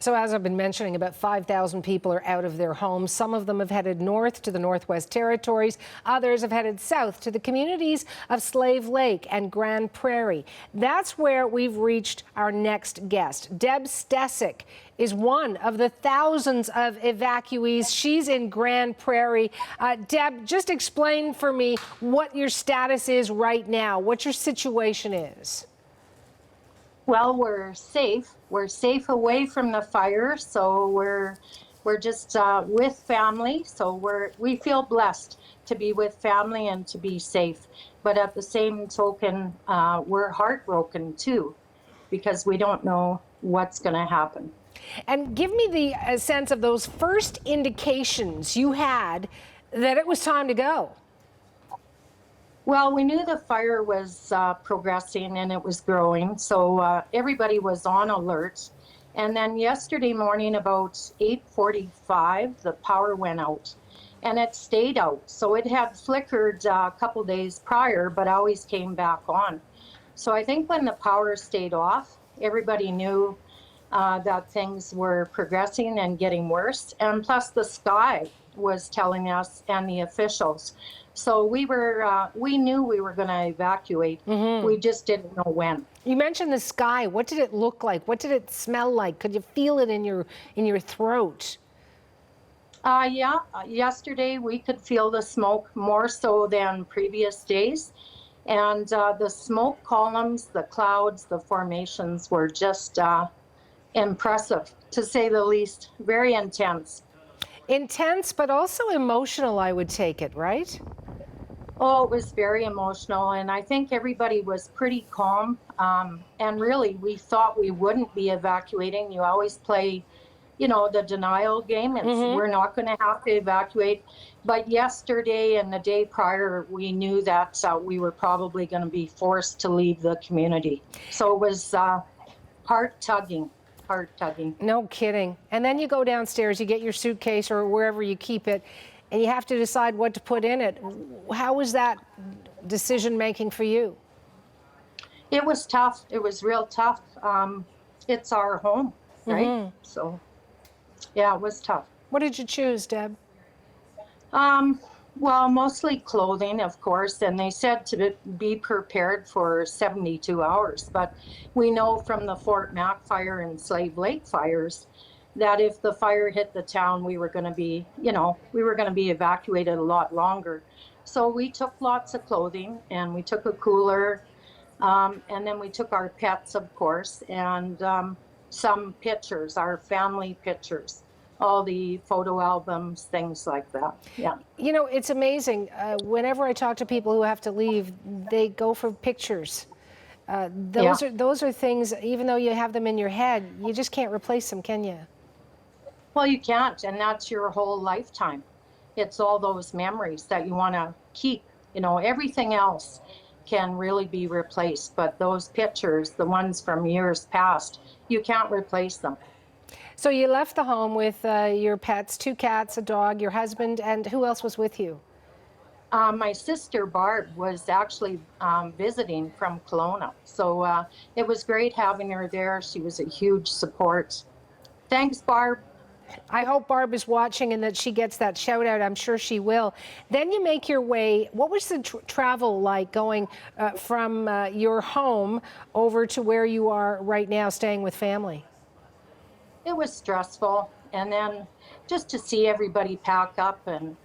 So as I've been mentioning, about 5,000 people are out of their homes. Some of them have headed north to the Northwest Territories. Others have headed south to the communities of Slave Lake and Grande Prairie. That's where we've reached our next guest. Deb Stecyk is one of the thousands of evacuees. She's in Grande Prairie. Deb, just explain for me what your status is right now, what your situation is. Well, we're safe. We're safe away from the fire, so we're just with family. So we feel blessed to be with family and to be safe. But at the same token, we're heartbroken too, because we don't know what's going to happen. And give me the sense of those first indications you had that it was time to go. Well, we knew the fire was progressing and it was growing, so everybody was on alert. And then yesterday morning, about 8:45, the power went out, and it stayed out. So it had flickered a couple days prior, but always came back on. So I think when the power stayed off, everybody knew that things were progressing and getting worse. And plus the sky was telling us and the officials. So we knew we were going to evacuate. Mm-hmm. We just didn't know when. You mentioned the sky. What did it look like? What did it smell like? Could you feel it in your throat? Yeah. Yesterday we could feel the smoke more so than previous days. And the smoke columns, the clouds, the formations were just impressive, to say the least. Very intense. Intense, but also emotional, I would take it, right? Oh, it was very emotional, and I think everybody was pretty calm. And really, we thought we wouldn't be evacuating. You always play, the denial game. It's, We're not going to have to evacuate. But yesterday and the day prior, we knew that we were probably going to be forced to leave the community. So it was heart-tugging. No kidding. And then you go downstairs, you get your suitcase or wherever you keep it, and you have to decide what to put in it. How was that decision making for you? It was tough. It was real tough. It's our home, right? Mm-hmm. So, yeah, it was tough. What did you choose, Deb? Well, mostly clothing, of course, and they said to be prepared for 72 hours. But we know from the Fort Mac fire and Slave Lake fires that if the fire hit the town, we were going to be, evacuated a lot longer. So we took lots of clothing, and we took a cooler, and then we took our pets, of course, and some pictures, our family pictures. All the photo albums, things like that. Yeah. It's amazing. Whenever I talk to people who have to leave, they go for pictures. Those are things, even though you have them in your head, you just can't replace them, can you? Well, you can't, and that's your whole lifetime. It's all those memories that you want to keep. Everything else can really be replaced, but those pictures, the ones from years past, you can't replace them. So you left the home with your pets, 2 cats, a dog, your husband, and who else was with you? My sister Barb was actually visiting from Kelowna. So it was great having her there. She was a huge support. Thanks, Barb. I hope Barb is watching and that she gets that shout out. I'm sure she will. Then you make your way. What was the travel like going from your home over to where you are right now, staying with family? It was stressful, and then just to see everybody pack up and,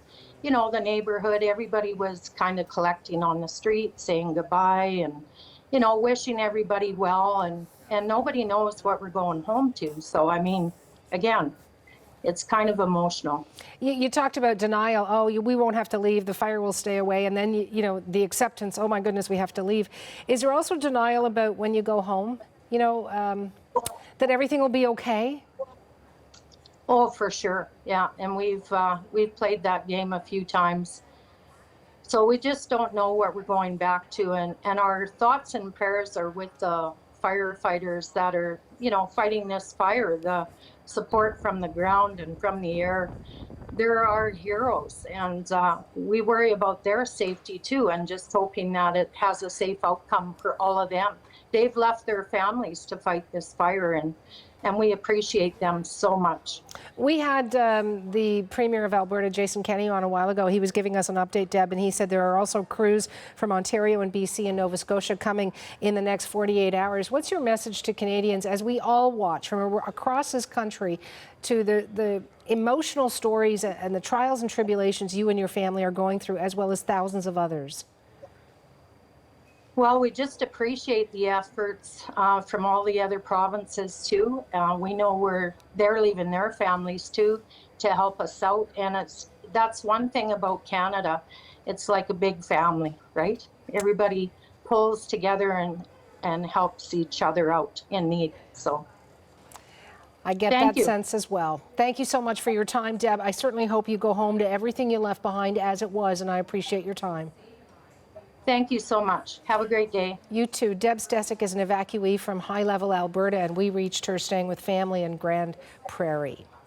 the neighborhood, everybody was kind of collecting on the street, saying goodbye and, wishing everybody well, and nobody knows what we're going home to. So, again, it's kind of emotional. You talked about denial. Oh, we won't have to leave. The fire will stay away. And then, the acceptance. Oh, my goodness, we have to leave. Is there also denial about when you go home, that everything will be okay? Oh, for sure. Yeah. And we've played that game a few times. So we just don't know what we're going back to. And our thoughts and prayers are with the firefighters that are, fighting this fire, the support from the ground and from the air. They're our heroes. And we worry about their safety too, and just hoping that it has a safe outcome for all of them they've left their families to fight this fire, and we appreciate them so much. We had the Premier of Alberta, Jason Kenney, on a while ago. He was giving us an update, Deb, and he said there are also crews from Ontario and BC and Nova Scotia coming in the next 48 hours. What's your message to Canadians as we all watch from across this country to the emotional stories and the trials and tribulations you and your family are going through, as well as thousands of others? Well, we just appreciate the efforts from all the other provinces too. We know they're leaving their families too to help us out, and that's one thing about Canada. It's like a big family, right? Everybody pulls together and helps each other out in need. So I get that sense as well. Thank you so much for your time, Deb. I certainly hope you go home to everything you left behind as it was, and I appreciate your time. Thank you so much. Have a great day. You too. Deb Stecyk is an evacuee from high-level Alberta, and we reached her staying with family in Grande Prairie.